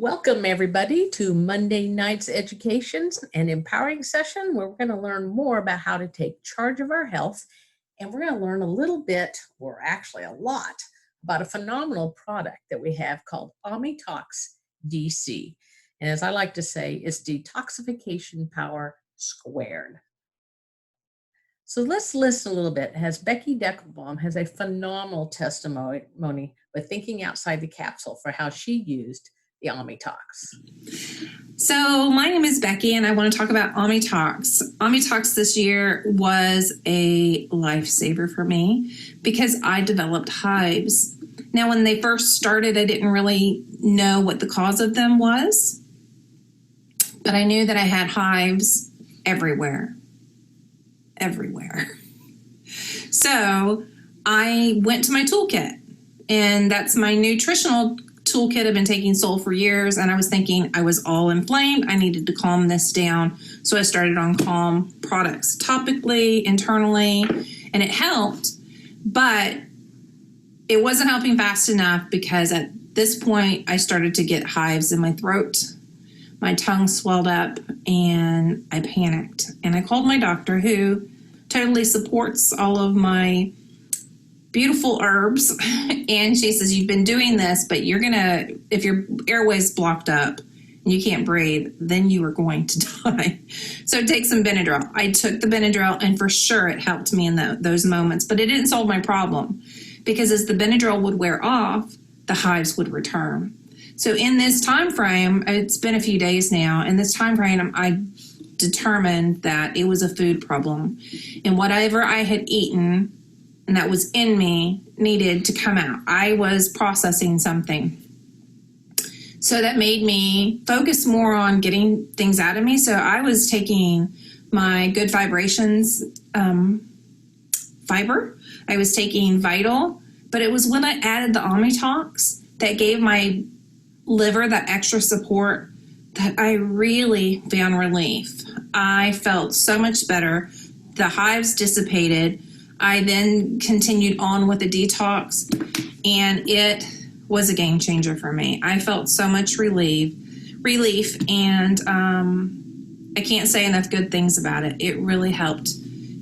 Welcome everybody to Monday night's education and empowering session where we're going to learn more about how to take charge of our health, and we're going to learn a little bit, or actually a lot, about a phenomenal product that we have called Amitox DC. And as I like to say, it's detoxification power squared. So let's listen a little bit, as Becky Deckelbaum has a phenomenal testimony with thinking outside the capsule for how she used the Amitox. So my name is Becky and I want to talk about Amitox. Amitox this year was a lifesaver for me because I developed hives. Now when they first started, I didn't really know what the cause of them was, but I knew that I had hives everywhere. So I went to my toolkit, and that's my nutritional toolkit. I've been taking Soul for years, and I was thinking I was all inflamed. I needed to calm this down. So I started on calm products topically, internally, and it helped, but it wasn't helping fast enough because at this point I started to get hives in my throat. My tongue swelled up and I panicked, and I called my doctor, who totally supports all of my beautiful herbs. And she says, you've been doing this, but if your airway's blocked up and you can't breathe, then you are going to die. So take some Benadryl. I took the Benadryl, and for sure it helped me in those moments, but it didn't solve my problem, because as the Benadryl would wear off, the hives would return. So in this time frame, it's been a few days now, in this time frame, I determined that it was a food problem, and whatever I had eaten and that was in me needed to come out. I was processing something. So that made me focus more on getting things out of me. So I was taking my Good Vibrations fiber. I was taking Vital, but it was when I added the Amitox that gave my liver that extra support that I really found relief. I felt so much better. The hives dissipated. I then continued on with the detox, and it was a game changer for me. I felt so much relief, and I can't say enough good things about it. It really helped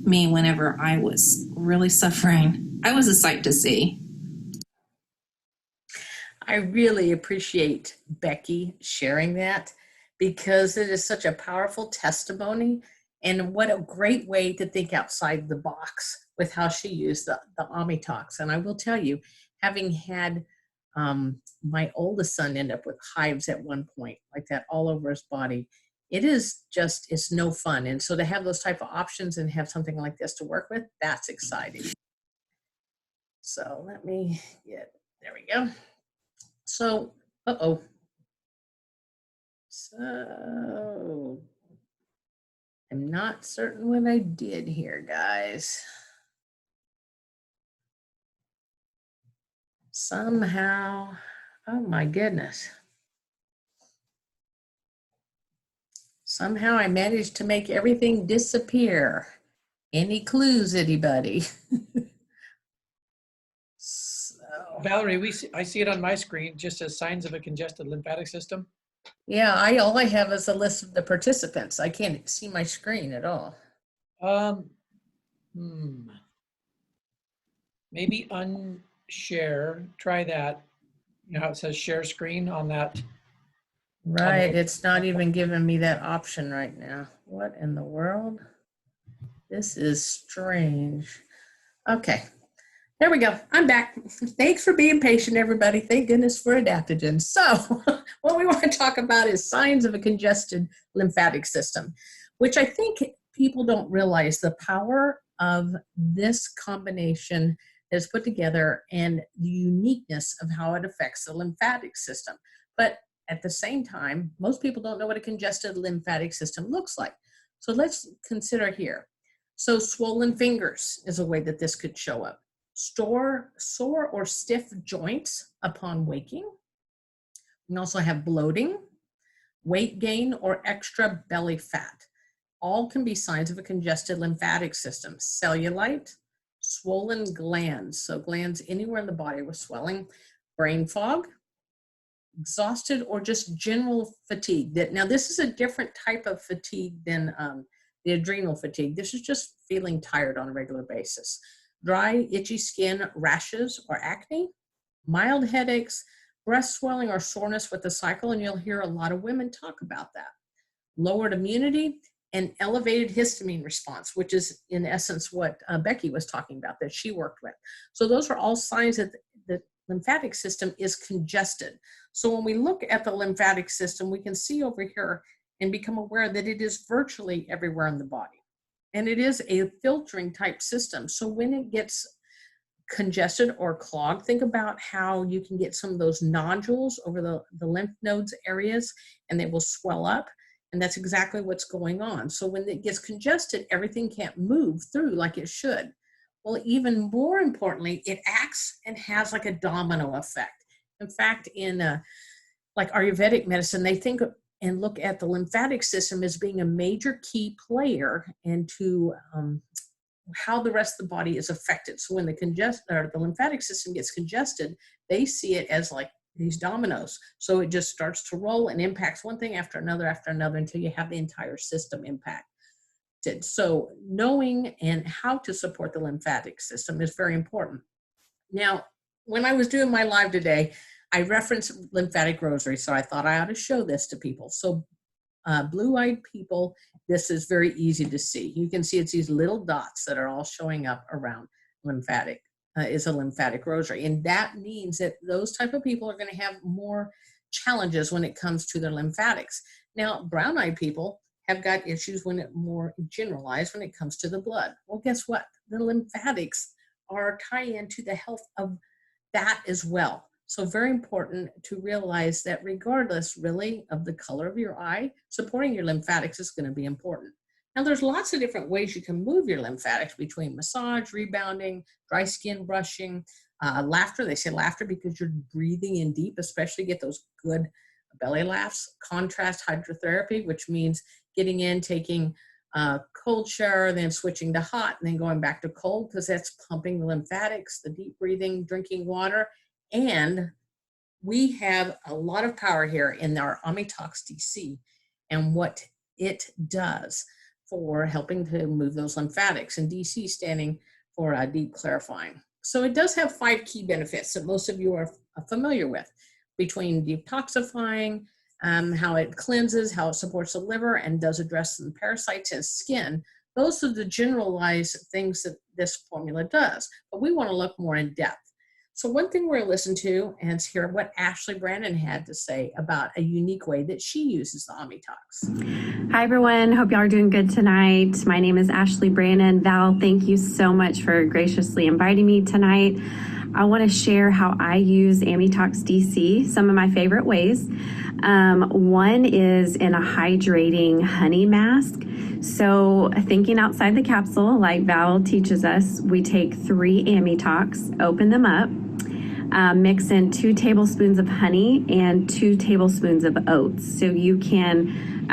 me whenever I was really suffering. I was a sight to see. I really appreciate Becky sharing that, because it is such a powerful testimony, and what a great way to think outside the box with how she used the Amitox. And I will tell you, having had my oldest son end up with hives at one point, like that all over his body, it's no fun. And so to have those type of options and have something like this to work with, that's exciting. So there we go. So, So, I'm not certain what I did here, guys. Somehow, oh my goodness. Somehow I managed to make everything disappear. Any clues, anybody? Valerie, I see it on my screen, just as signs of a congested lymphatic system. Yeah, all I have is a list of the participants. I can't see my screen at all. Maybe unshare. Try that. You know how it says share screen on that? Right, it's not even giving me that option right now. What in the world? This is strange. Okay. There we go. I'm back. Thanks for being patient, everybody. Thank goodness for adaptogens. So what we want to talk about is signs of a congested lymphatic system, which I think people don't realize the power of this combination that's put together and the uniqueness of how it affects the lymphatic system. But at the same time, most people don't know what a congested lymphatic system looks like. So let's consider here. So swollen fingers is a way that this could show up. Sore or stiff joints upon waking. We can also have bloating, weight gain, or extra belly fat. All can be signs of a congested lymphatic system. Cellulite, swollen glands, so glands anywhere in the body with swelling, brain fog, exhausted or just general fatigue. Now, this is a different type of fatigue than the adrenal fatigue. This is just feeling tired on a regular basis. Dry, itchy skin, rashes or acne, mild headaches, breast swelling or soreness with the cycle, and you'll hear a lot of women talk about that. Lowered immunity and elevated histamine response, which is in essence what Becky was talking about that she worked with. So those are all signs that the lymphatic system is congested. So when we look at the lymphatic system, we can see over here and become aware that it is virtually everywhere in the body. And it is a filtering type system. So when it gets congested or clogged, think about how you can get some of those nodules over the lymph nodes areas and they will swell up. And that's exactly what's going on. So when it gets congested, everything can't move through like it should. Well, even more importantly, it acts and has like a domino effect. In fact, in like Ayurvedic medicine, they think and look at the lymphatic system as being a major key player into how the rest of the body is affected. So when the lymphatic system gets congested, they see it as like these dominoes. So it just starts to roll and impacts one thing after another until you have the entire system impacted. So knowing and how to support the lymphatic system is very important. Now, when I was doing my live today, I referenced lymphatic rosary, so I thought I ought to show this to people. So blue-eyed people, this is very easy to see. You can see it's these little dots that are all showing up around lymphatic. Is a lymphatic rosary. And that means that those type of people are going to have more challenges when it comes to their lymphatics. Now, brown-eyed people have got issues when it more generalized when it comes to the blood. Well, guess what? The lymphatics are tied into the health of that as well. So very important to realize that regardless really of the color of your eye, supporting your lymphatics is going to be important. Now, there's lots of different ways you can move your lymphatics between massage, rebounding, dry skin brushing, laughter. They say laughter because you're breathing in deep, especially get those good belly laughs. Contrast hydrotherapy, which means getting in, taking a cold shower, then switching to hot, and then going back to cold because that's pumping the lymphatics, the deep breathing, drinking water. And we have a lot of power here in our Amitox DC and what it does for helping to move those lymphatics, and DC standing for deep clarifying. So it does have 5 key benefits that most of you are familiar with, between detoxifying, how it cleanses, how it supports the liver, and does address some parasites in skin. Those are the generalized things that this formula does, but we want to look more in depth. So one thing we're going to listen to and hear what Ashley Brandon had to say about a unique way that she uses the Amitox. Hi, everyone. Hope y'all are doing good tonight. My name is Ashley Brandon. Val, thank you so much for graciously inviting me tonight. I want to share how I use Amitox DC, some of my favorite ways. One is in a hydrating honey mask. So thinking outside the capsule, like Val teaches us, we take 3 Amitox, open them up, mix in 2 tablespoons of honey and 2 tablespoons of oats. So you can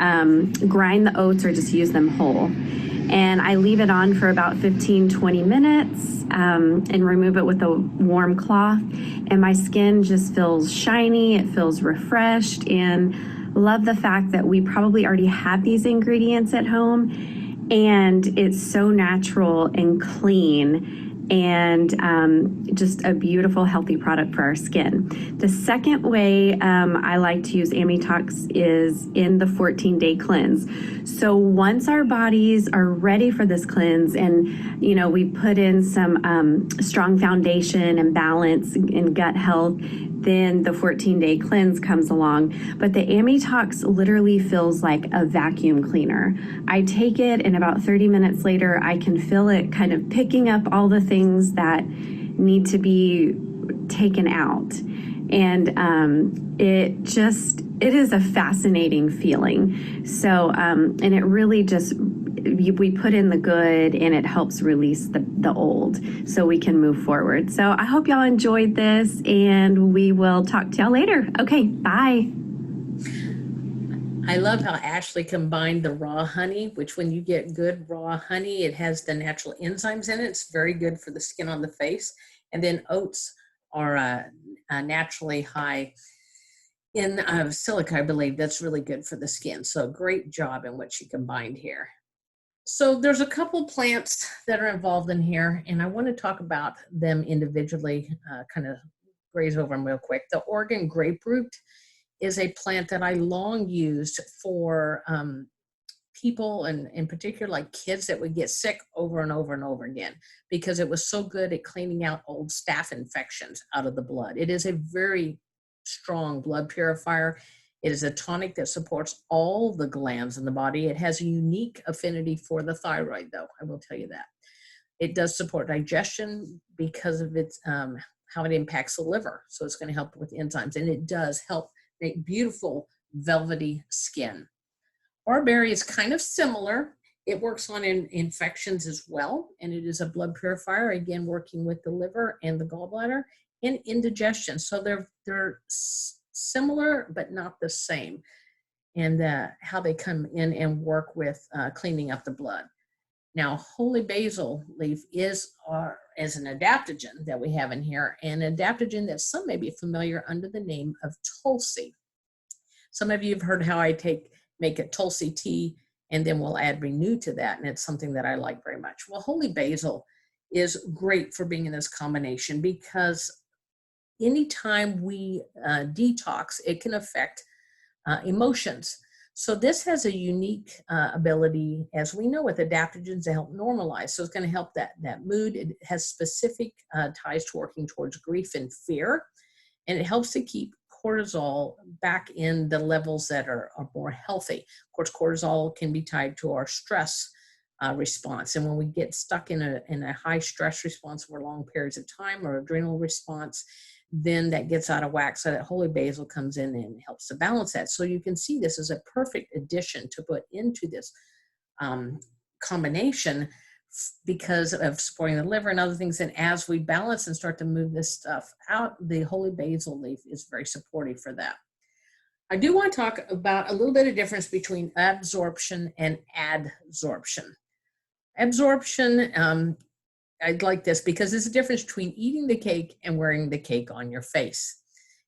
grind the oats or just use them whole. And I leave it on for about 15-20 minutes and remove it with a warm cloth. And my skin just feels shiny, it feels refreshed, and love the fact that we probably already have these ingredients at home. And it's so natural and clean and just a beautiful, healthy product for our skin. The second way I like to use Amitox is in the 14-day cleanse. So once our bodies are ready for this cleanse and, you know, we put in some strong foundation and balance and gut health, then the 14-day cleanse comes along. But the Amitox literally feels like a vacuum cleaner. I take it and about 30 minutes later, I can feel it kind of picking up all the things that need to be taken out. And it is a fascinating feeling. So, and it really just, we put in the good and it helps release the old so we can move forward. So I hope y'all enjoyed this and we will talk to y'all later. Okay, bye. I love how Ashley combined the raw honey, which when you get good raw honey, it has the natural enzymes in it. It's very good for the skin on the face. And then oats are naturally high in silica, I believe that's really good for the skin. So great job in what she combined here. So there's a couple plants that are involved in here, and I want to talk about them individually, kind of graze over them real quick. The Oregon grapefruit is a plant that I long used for people, and in particular like kids that would get sick over and over and over again, because it was so good at cleaning out old staph infections out of the blood. It is a very strong blood purifier. It is a tonic that supports all the glands in the body. It has a unique affinity for the thyroid, though, I will tell you that. It does support digestion because of its how it impacts the liver. So it's going to help with enzymes, and it does help make beautiful velvety skin. Barberry is kind of similar. It works on infections as well, and it is a blood purifier, again, working with the liver and the gallbladder, and indigestion. So they're similar, but not the same, and how they come in and work with cleaning up the blood. Now, holy basil leaf is an adaptogen that we have in here, an adaptogen that some may be familiar under the name of Tulsi. Some of you have heard how I make a Tulsi tea, and then we'll add Renew to that, and it's something that I like very much. Well, holy basil is great for being in this combination, because anytime we detox, it can affect emotions. So this has a unique ability, as we know, with adaptogens to help normalize. So it's going to help that mood. It has specific ties to working towards grief and fear, and it helps to keep cortisol back in the levels that are more healthy. Of course, cortisol can be tied to our stress response. And when we get stuck in a high stress response for long periods of time, or adrenal response, then that gets out of whack. So that holy basil comes in and helps to balance that. So you can see this is a perfect addition to put into this combination, because of supporting the liver and other things. And as we balance and start to move this stuff out, the holy basil leaf is very supportive for that. I do want to talk about a little bit of difference between absorption and adsorption. Absorption, I'd like this because there's a difference between eating the cake and wearing the cake on your face.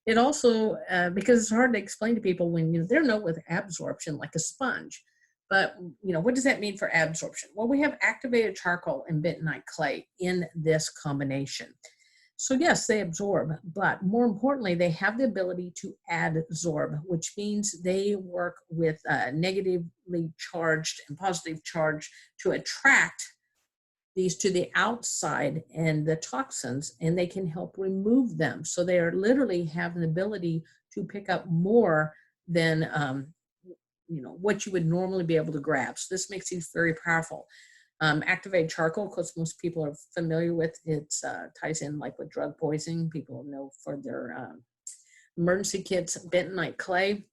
It also, because it's hard to explain to people when they're not with absorption like a sponge. But, what does that mean for absorption? Well, we have activated charcoal and bentonite clay in this combination. So yes, they absorb, but more importantly, they have the ability to adsorb, which means they work with negatively charged and positive charge to attract these to the outside and the toxins, and they can help remove them. So they are literally have an ability to pick up more than what you would normally be able to grab. So this makes these very powerful. Activated charcoal, because most people are familiar with, it ties in like with drug poisoning. People know for their emergency kits. Bentonite clay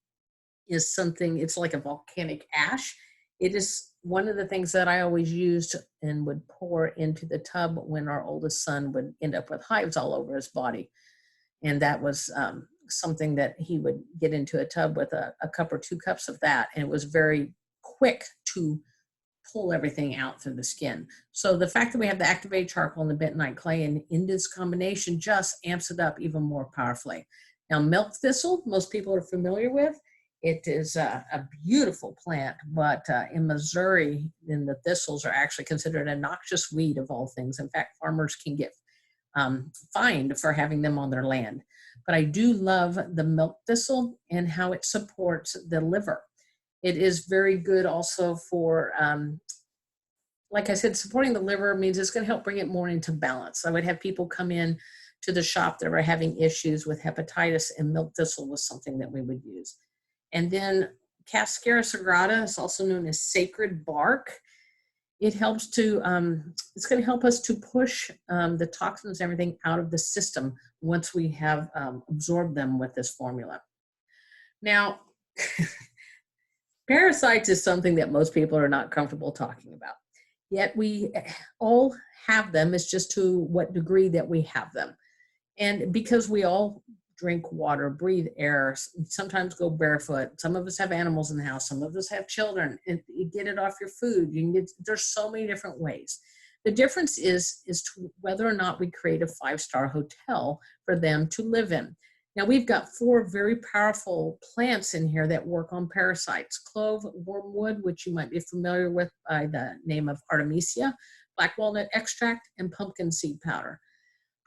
is something, it's like a volcanic ash. It is one of the things that I always used and would pour into the tub when our oldest son would end up with hives all over his body. And that was something that he would get into a tub with a cup or 2 cups of that. And it was very quick to pull everything out through the skin. So the fact that we have the activated charcoal and the bentonite clay in this combination just amps it up even more powerfully. Now, milk thistle, most people are familiar with. It is a beautiful plant, but in Missouri, then the thistles are actually considered a noxious weed of all things. In fact, farmers can get fined for having them on their land. But I do love the milk thistle and how it supports the liver. It is very good also for, like I said, supporting the liver means it's going to help bring it more into balance. I would have people come in to the shop that were having issues with hepatitis, and milk thistle was something that we would use. And then Cascara sagrada is also known as sacred bark. It helps to, it's going to help us to push the toxins and everything out of the system once we have absorbed them with this formula. Now, parasites is something that most people are not comfortable talking about. Yet we all have them. It's just to what degree that we have them. And because we all drink water, breathe air, sometimes go barefoot. Some of us have animals in the house. Some of us have children. And you get it off your food. You can get, there's so many different ways. The difference is to whether or not we create a 5-star hotel for them to live in. Now we've got 4 very powerful plants in here that work on parasites: clove, wormwood, which you might be familiar with by the name of Artemisia, black walnut extract, and pumpkin seed powder.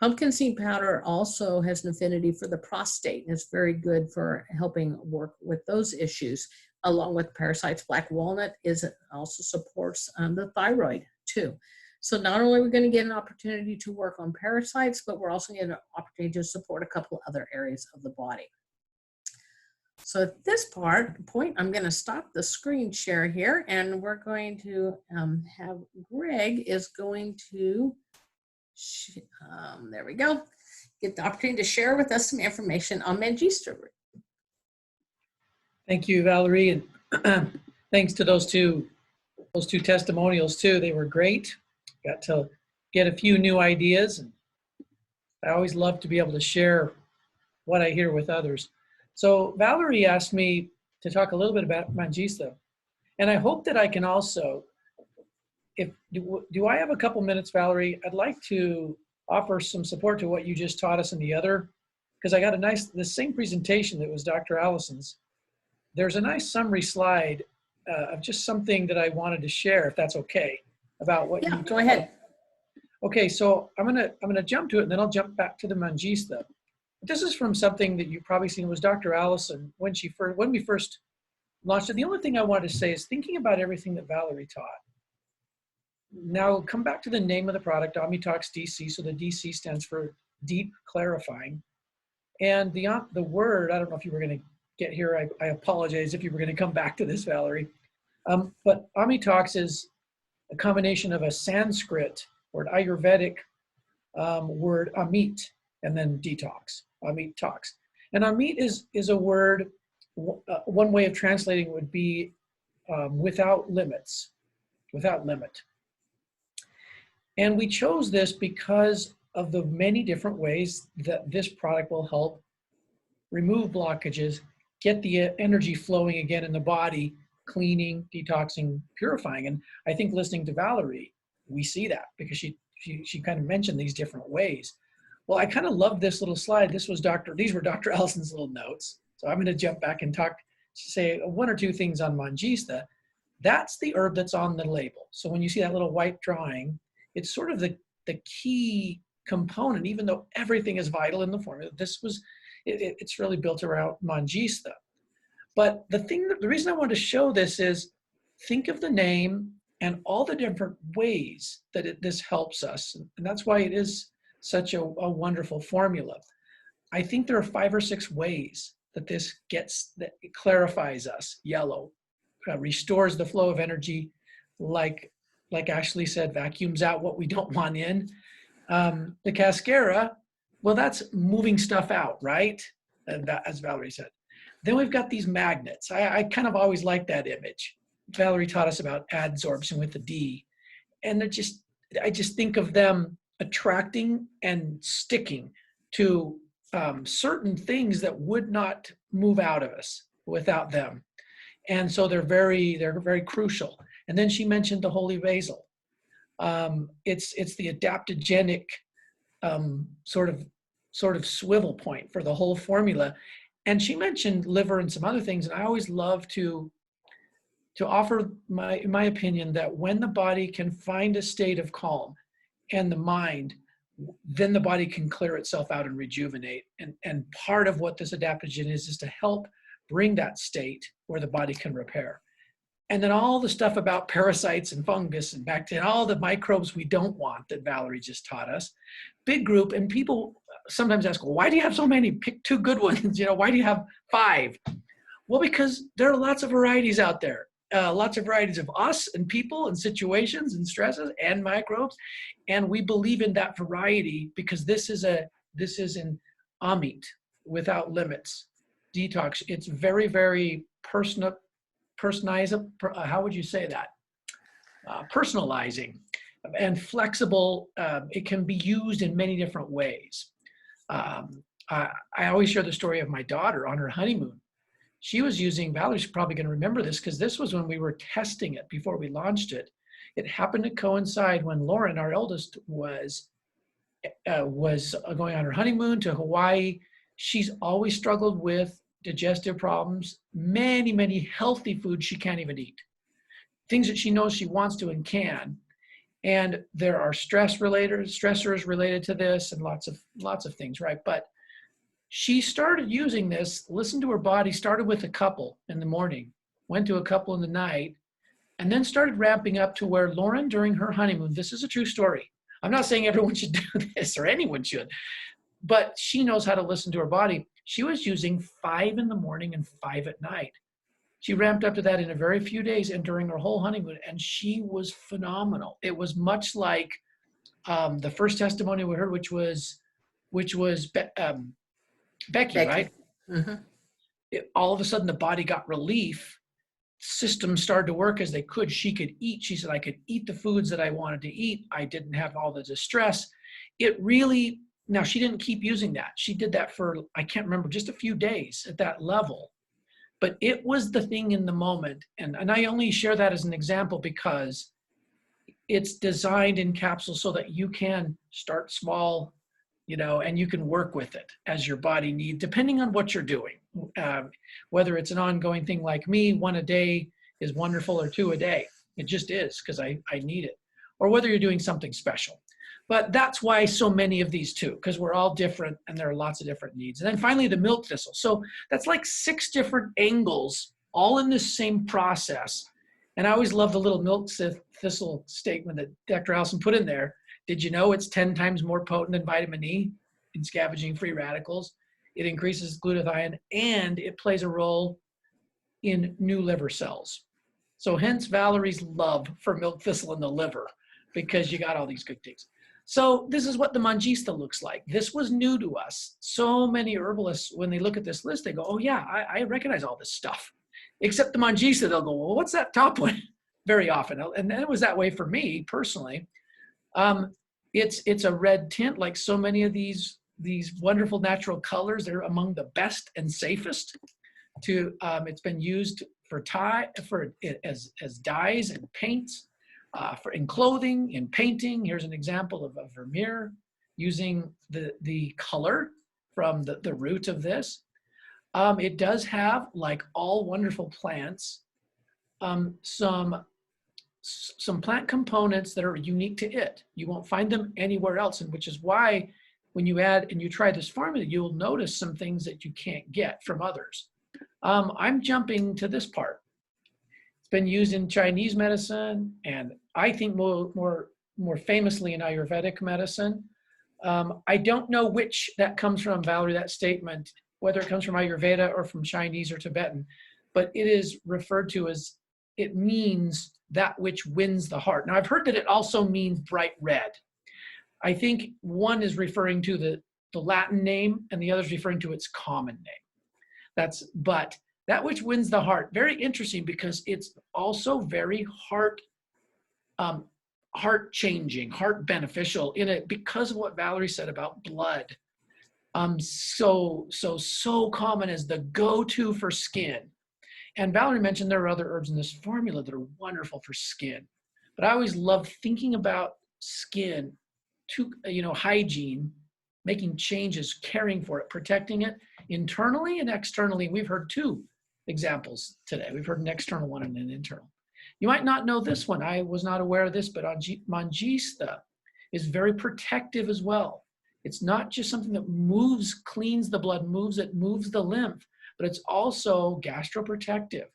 Pumpkin seed powder also has an affinity for the prostate, and it's very good for helping work with those issues. Along with parasites, black walnut also supports the thyroid too. So not only are we going to get an opportunity to work on parasites, but we're also getting an opportunity to support a couple other areas of the body. So at this point, I'm going to stop the screen share here, and we're going to have Greg is going to, there we go, get the opportunity to share with us some information on Manjista. Thank you, Valerie, and thanks to those two testimonials too. They were great. Got to get a few new ideas, and I always love to be able to share what I hear with others. So Valerie asked me to talk a little bit about Manjista, and I hope that I can also, do I have a couple minutes, Valerie? I'd like to offer some support to what you just taught us in the other, because I got the same presentation that was Dr. Allison's. There's a nice summary slide of just something that I wanted to share, if that's okay, about what you go ahead. Okay, so I'm gonna jump to it, and then I'll jump back to the Manjista. This is from something that you've probably seen. It was Dr. Allison when we first launched it. The only thing I wanted to say is thinking about everything that Valerie taught. Now come back to the name of the product, Amitox DC. So the DC stands for deep clarifying, and the word, I don't know if you were going to get here. I apologize if you were going to come back to this, Valerie. But Amitox is a combination of a Sanskrit or an Ayurvedic word, amit, and then detox, Amitox. And amit is a word, one way of translating would be without limits, without limit. And we chose this because of the many different ways that this product will help remove blockages, get the energy flowing again in the body, cleaning, detoxing, purifying. And I think listening to Valerie, we see that because she kind of mentioned these different ways. Well, I kind of love this little slide. These were Dr. Allison's little notes. So I'm going to jump back and say 1 or 2 things on Manjista. That's the herb that's on the label. So when you see that little white drawing, it's sort of the key component, even though everything is vital in the formula. It's really built around Manjista. But the reason I wanted to show this is think of the name and all the different ways that this helps us. And that's why it is such a wonderful formula. I think there are 5 or 6 ways that that it clarifies us. Yellow, restores the flow of energy, like Ashley said, vacuums out what we don't want in. The cascara, well, that's moving stuff out, right? As Valerie said. Then we've got these magnets. I kind of always like that image. Valerie taught us about adsorption with the D. And I just think of them attracting and sticking to certain things that would not move out of us without them. And so they're very crucial. And then she mentioned the holy basil. It's the adaptogenic sort of swivel point for the whole formula. And she mentioned liver and some other things. And I always love to offer my opinion that when the body can find a state of calm and the mind, then the body can clear itself out and rejuvenate. And part of what this adaptogen is to help bring that state where the body can repair. And then all the stuff about parasites and fungus and bacteria, all the microbes we don't want that Valerie just taught us. Big group, and people sometimes ask, well, why do you have so many? Pick 2 good ones. Why do you have 5? Well, because there are lots of varieties out there. Lots of varieties of us and people and situations and stresses and microbes. And we believe in that variety because this is an amit, without limits, detox. It's very, very personalizing, how would you say that? Personalizing and flexible. It can be used in many different ways. I always share the story of my daughter on her honeymoon. She was using, Valerie's probably going to remember this because this was when we were testing it before we launched it. It happened to coincide when Lauren, our eldest, was going on her honeymoon to Hawaii. She's always struggled with digestive problems, many, many healthy foods she can't even eat, things that she knows she wants to and can. And there are stressors related to this, and lots of things, right? But she started using this, listened to her body, started with a couple in the morning, went to a couple in the night, and then started ramping up to where Lauren, during her honeymoon, this is a true story. I'm not saying everyone should do this or anyone should, but she knows how to listen to her body. She was using 5 in the morning and 5 at night. She ramped up to that in a very few days and during her whole honeymoon, and she was phenomenal. It was much like the first testimony we heard, which was Becky, right? Mm-hmm. All of a sudden, the body got relief. Systems started to work as they could. She could eat. She said, I could eat the foods that I wanted to eat. I didn't have all the distress. It really, now she didn't keep using that. She did that for, I can't remember, just a few days at that level. But it was the thing in the moment. And I only share that as an example because it's designed in capsules so that you can start small, and you can work with it as your body needs, depending on what you're doing. Whether it's an ongoing thing like me, 1 a day is wonderful, or 2 a day. It just is because I need it. Or whether you're doing something special. But that's why so many of these too, because we're all different and there are lots of different needs. And then finally, the milk thistle. So that's like 6 different angles, all in this same process. And I always love the little milk thistle statement that Dr. Allison put in there. Did you know it's 10 times more potent than vitamin E in scavenging free radicals? It increases glutathione, and it plays a role in new liver cells. So hence Valerie's love for milk thistle in the liver, because you got all these good things. So this is what the Mangista looks like. This was new to us. So many herbalists, when they look at this list, they go, oh yeah, I recognize all this stuff. Except the Mangista, they'll go, well, what's that top one? Very often. And it was that way for me personally. It's a red tint, like so many of these wonderful natural colors. They're among the best and safest. It's been used as dyes and paints. In clothing, in painting. Here's an example of a Vermeer using the color from the root of this. It does have, like all wonderful plants, some plant components that are unique to it. You won't find them anywhere else, and which is why when you add and you try this formula, you'll notice some things that you can't get from others. I'm jumping to this part. Been used in Chinese medicine, and I think more famously in Ayurvedic medicine. I don't know which that comes from, Valerie, that statement, whether it comes from Ayurveda or from Chinese or Tibetan, but it is referred to as, it means that which wins the heart. Now, I've heard that it also means bright red. I think one is referring to the Latin name, and the other is referring to its common name. But that which wins the heart, very interesting, because it's also very heart changing, heart beneficial in it, because of what Valerie said about blood. So common as the go-to for skin. And Valerie mentioned there are other herbs in this formula that are wonderful for skin. But I always love thinking about skin, hygiene, making changes, caring for it, protecting it internally and externally. We've heard 2 examples today. We've heard an external one and an internal. You might not know this one. I was not aware of this, but Mangista is very protective as well. It's not just something that cleans the blood, moves the lymph, but it's also gastroprotective.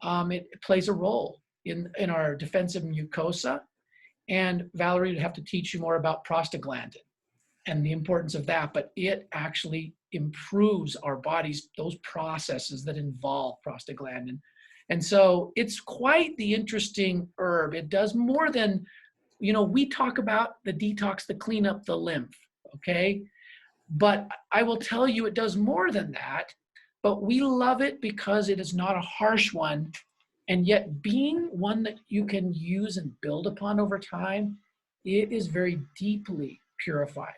It plays a role in our defensive mucosa. And Valerie would have to teach you more about prostaglandin and the importance of that, but it actually improves our bodies, those processes that involve prostaglandin. And so it's quite the interesting herb. It does more than, we talk about the detox, the clean up the lymph, okay? But I will tell you, it does more than that, but we love it because it is not a harsh one, and yet being one that you can use and build upon over time, it is very deeply purifying.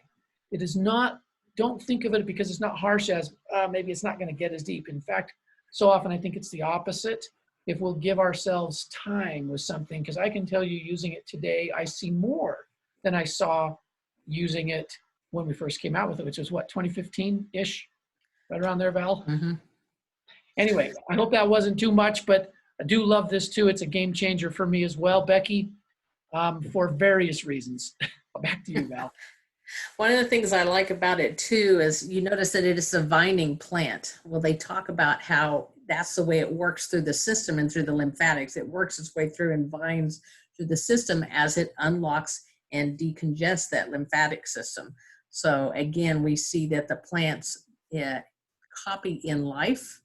It is not, don't think of it because it's not harsh as maybe it's not going to get as deep. In fact, so often I think it's the opposite. If we'll give ourselves time with something, because I can tell you, using it today, I see more than I saw using it when we first came out with it, which was what, 2015-ish? Right around there, Val? Mm-hmm. Anyway, I hope that wasn't too much, but I do love this too. It's a game changer for me as well, Becky, for various reasons. Back to you, Val. One of the things I like about it too is you notice that it is a vining plant. Well, they talk about how that's the way it works through the system and through the lymphatics. It works its way through and vines through the system as it unlocks and decongests that lymphatic system. So again, we see that the plants copy in life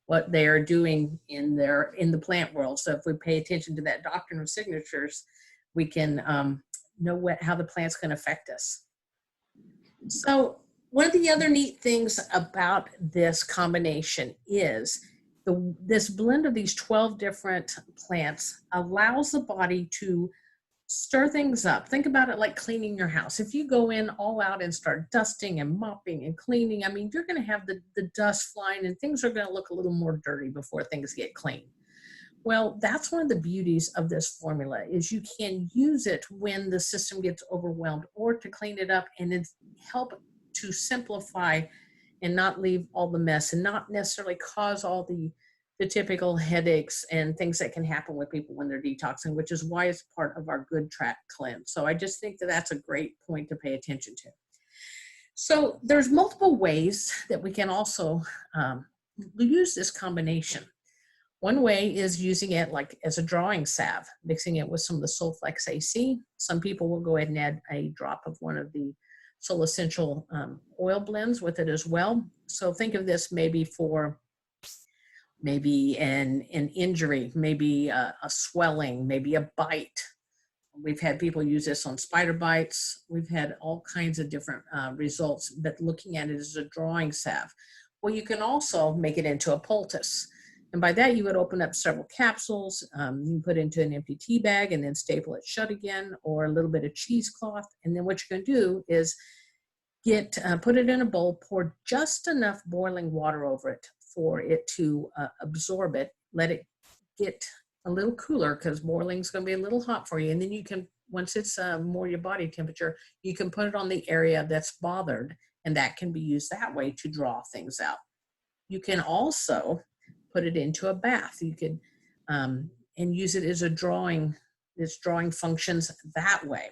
what they are doing in the plant world. So if we pay attention to that doctrine of signatures, we can know how the plant's going to affect us. So one of the other neat things about this combination is this blend of these 12 different plants allows the body to stir things up. Think about it like cleaning your house. If you go in all out and start dusting and mopping and cleaning, I mean, you're going to have the dust flying and things are going to look a little more dirty before things get clean. Well, that's one of the beauties of this formula is you can use it when the system gets overwhelmed or to clean it up and it's help to simplify and not leave all the mess and not necessarily cause all the typical headaches and things that can happen with people when they're detoxing, which is why it's part of our good track cleanse. So I just think that that's a great point to pay attention to. So there's multiple ways that we can also use this combination. One way is using it like as a drawing salve, mixing it with some of the Solflex AC. Some people will go ahead and add a drop of one of the Soul Essential oil blends with it as well. So think of this maybe for maybe an injury, maybe a swelling, maybe a bite. We've had people use this on spider bites. We've had all kinds of different results, but looking at it as a drawing salve. Well, you can also make it into a poultice. And by that, you would open up several capsules. You can put it into an empty tea bag and then staple it shut again, or a little bit of cheesecloth. And then what you're going to do is put it in a bowl, pour just enough boiling water over it for it to absorb it. Let it get a little cooler because boiling's going to be a little hot for you. And then you can, once it's more your body temperature, you can put it on the area that's bothered, and that can be used that way to draw things out. You can also put it into a bath. You could and use it as a drawing. This drawing functions that way.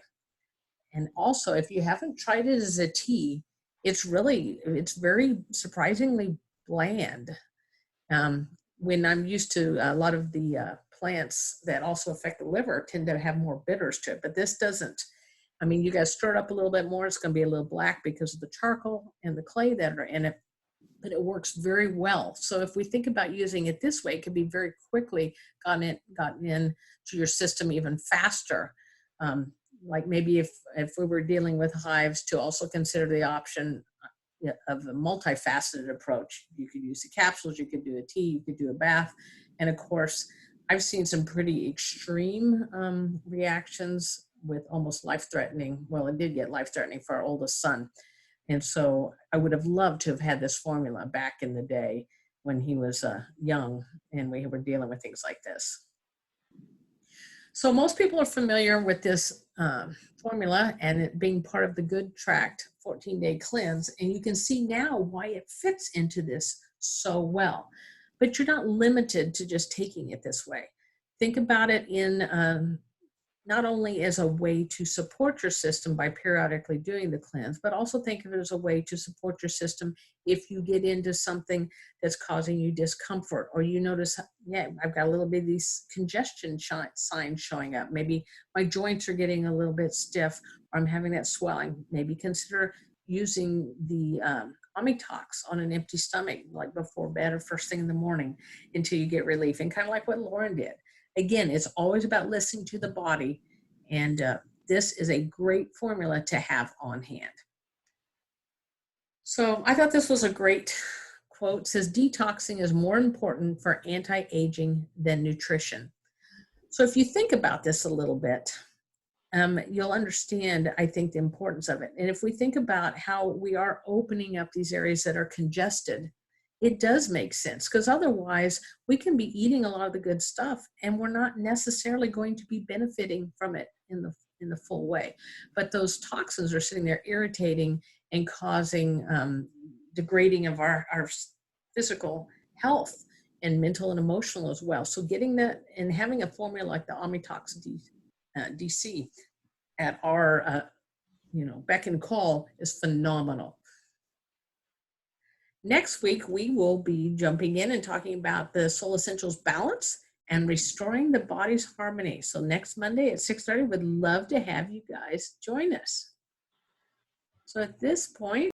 And also, if you haven't tried it as a tea, it's very surprisingly bland. When I'm used to a lot of the plants that also affect the liver tend to have more bitters to it, but this doesn't. I mean, you guys stir it up a little bit more. It's going to be a little black because of the charcoal and the clay that are in it, but it works very well. So if we think about using it this way, it could be very quickly gotten in to your system even faster. Like maybe if we were dealing with hives, to also consider the option of a multifaceted approach. You could use the capsules, you could do a tea, you could do a bath. And of course, I've seen some pretty extreme reactions with almost life-threatening. Well, it did get life-threatening for our oldest son. And so I would have loved to have had this formula back in the day when he was young and we were dealing with things like this. So most people are familiar with this formula and it being part of the Good Tract 14-day cleanse. And you can see now why it fits into this so well. But you're not limited to just taking it this way. Think about it in not only as a way to support your system by periodically doing the cleanse, but also think of it as a way to support your system if you get into something that's causing you discomfort, or you notice, yeah, I've got a little bit of these congestion signs showing up. Maybe my joints are getting a little bit stiff, or I'm having that swelling. Maybe consider using the Amitox on an empty stomach, like before bed or first thing in the morning, until you get relief. And kind of like what Lauren did. Again, it's always about listening to the body, and this is a great formula to have on hand. So I thought this was a great quote. It says, detoxing is more important for anti-aging than nutrition. So if you think about this a little bit, you'll understand, I think, the importance of it. And if we think about how we are opening up these areas that are congested, it does make sense, because otherwise we can be eating a lot of the good stuff and we're not necessarily going to be benefiting from it in the full way. But those toxins are sitting there irritating and causing degrading of our physical health and mental and emotional as well. So getting that and having a formula like the Amitox DC at our beck and call is phenomenal. Next week, we will be jumping in and talking about the Soul Essentials balance and restoring the body's harmony. So next Monday at 6:30, would love to have you guys join us. So at this point,